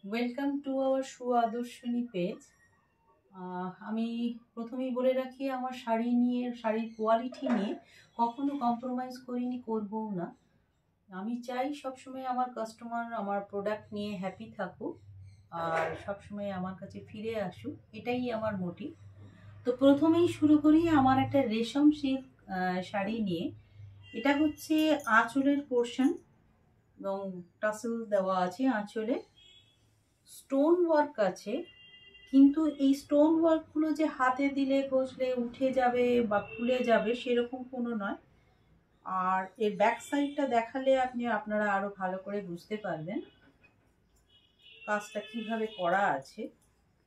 Welcome to our Suadarshani page. আমি প্রথমেই বলে রাখি, আমার শাড়ির কোয়ালিটি নিয়ে কখনো কম্প্রোমাইজ করিনি, করবও না। আমি চাই সবসময় আমার কাস্টমার আমার প্রোডাক্ট নিয়ে হ্যাপি থাকুক আর সবসময় আমার কাছে ফিরে আসুক, এটাই আমার মোটিভ। তো প্রথমেই শুরু করি আমার একটা রেশম সিল্ক শাড়ি নিয়ে। এটা হচ্ছে আঁচলের পোর্শন এবং টাসেল দেওয়া আছে আঁচলে, স্টোন ওয়ার্ক আছে, কিন্তু এই স্টোন ওয়ার্কগুলো যে হাতে দিলে ঘষলে উঠে যাবে বা খুলে যাবে সেরকম কোনো নয়। আর এর ব্যাক সাইডটা দেখালে আপনারা আরো ভালো করে বুঝতে পারবেন কাজটা কিভাবে করা আছে।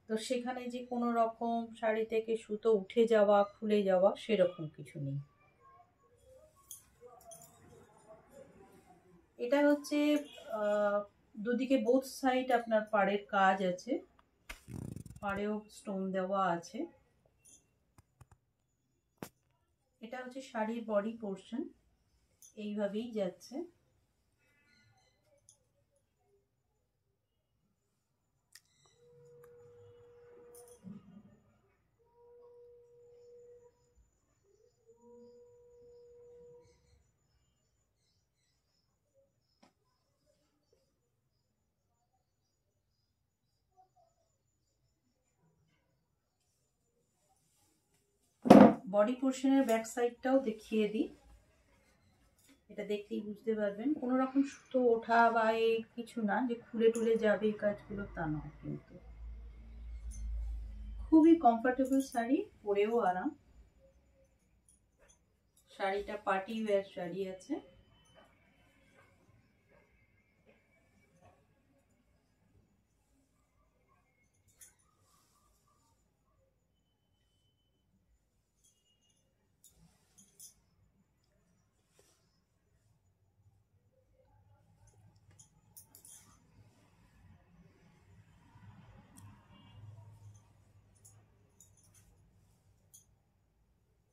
তো সেখানে যে কোনো রকম শাড়ি থেকে সুতো উঠে যাওয়া খুলে যাওয়া সেরকম কিছু নেই। এটা হচ্ছে দুদিকে বোথ সাইড আপনার পাড়ের কাজ আছে, পাড়েও স্টোন দেওয়া আছে। এটা হচ্ছে শাড়ির বডি পোর্শন, এইভাবেই যাচ্ছে। বডি পোর্শনের ব্যাক সাইডটাও দেখিয়ে দিই, এটা দেখলেই বুঝতে পারবেন। কোনো রকম সুতো ওঠা বা কিছু না যে খুলে টুলে যাবে এই কাজগুলো, তা নয়। কিন্তু খুবই কমফোর্টেবল শাড়ি, পরেও আরাম। শাড়িটা পার্টি ওয়্যার শাড়ি আছে।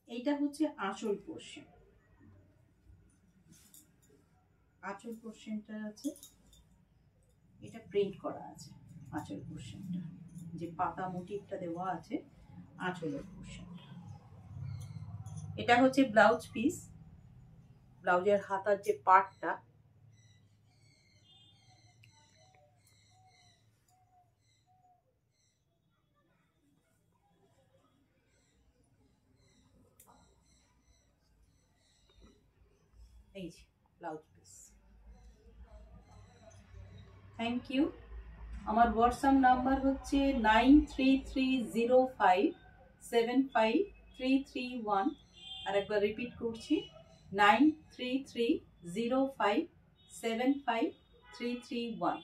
এইটা হচ্ছে আঁচল পোর্শন। আঁচল পোর্শনটা আছে, এটা প্রিন্ট করা আছে। আঁচল পোর্শনটা যে পাতা মোটিভটা দেওয়া আছে আঁচলের পোর্শনটা। এটা হচ্ছে ব্লাউজ পিস, ব্লাউজের হাতার যে পার্টটা, এই যে ব্লাউজ পিস। Thank you. আমার হোয়াটসঅ্যাপ নাম্বার হচ্ছে 9330575331। আর একবার রিপিট করছি, 9330575331।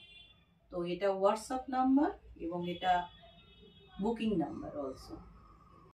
তো এটা হোয়াটসঅ্যাপ নাম্বার এবং এটা বুকিং নাম্বার অলসো।